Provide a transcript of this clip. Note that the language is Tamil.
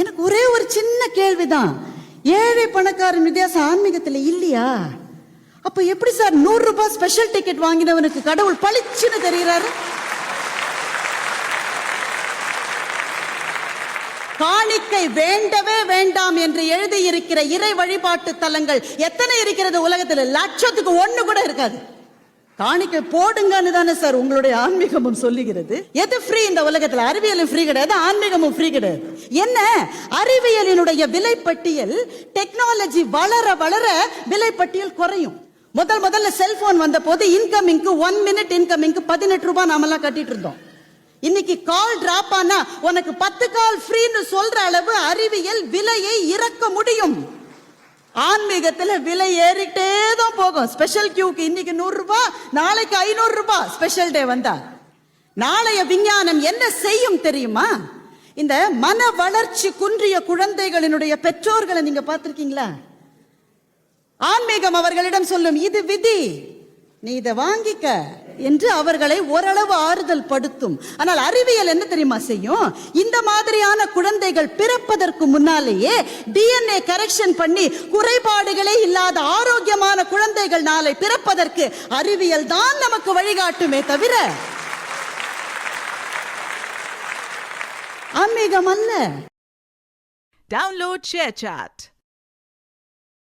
எனக்கு ஒரே ஒரு சின்ன கேள்விதான், ஏழை பணக்காரன் வித்தியாசம் ஆன்மீகத்துல இல்லையா? அப்ப எப்படி சார் 100 ரூபாய் ஸ்பெஷல் டிக்கெட் வாங்கினவனுக்கு கடவுள் பளிச்சுன்னு தெரிகிறாரு? காணிக்கை வேண்டவே வேண்டாம் என்று எழுதியிருக்கிற இறை வழிபாட்டு தலங்கள் எத்தனை இருக்கிறது உலகத்தில்? லட்சத்துக்கு 1 கூட இருக்காது. காணிக்கை போடுங்கன்னு தானே சார் உங்களுடைய ஆன்மீகமும் சொல்லுகிறது. எது ஃப்ரீ இந்த உலகத்தில்? அறிவியலும் ஃப்ரீ கிடையாது, ஆன்மீகமும் ஃப்ரீ கிடையாது. என்ன அறிவியலினுடைய விலைப்பட்டியல் டெக்னாலஜி வளர வளர விலைப்பட்டியல் குறையும். முதல்ல செல்போன் வந்த போது இன்கமிங்க்கு 1 மினிட் இன்கமிங்க்கு 18 ரூபாய் நாமெல்லாம் கட்டிட்டு இருந்தோம். இன்னைக்கு கால் டிராப் ஆனா உனக்கு 10 கால் ஃப்ரீன்னு சொல்ற அளவு அறிவியல் விலையை இறக்க முடியும். ஆன்மீகத்துல விலை ஏறிட்டே தான் போகும். ஸ்பெஷல் கியூக்கு இன்னைக்கு 100 ரூபாய், நாளைக்கு 500 ரூபாய் ஸ்பெஷல் டே வந்தா. நாளைய விஞ்ஞானம் என்ன செய்யும் தெரியுமா? இந்த மன வளர்ச்சி குன்றிய குழந்தைகளினுடைய பெற்றோர்களை நீங்க பார்த்திருக்கீங்களா? ஆன்மீகம் அவர்களிடம் சொல்லும், இது விதி, நீ இதை வாங்கிக்க என்று அவர்களை ஓரளவு ஆறுதல் படுத்தும். ஆனால் அறிவியல் என்ன தெரியுமா செய்யும்? இந்த மாதிரியான குழந்தைகள் பிறப்பதற்கு முன்னாலேயே DNA கரெக்ஷன் பண்ணி குறைபாடுகளே இல்லாத ஆரோக்கியமான குழந்தைகள் நாளை பிறப்பதற்கு அறிவியல் தான் நமக்கு வழிகாட்டுமே தவிர ஆன்மீகம் அல்ல. Download ShareChat.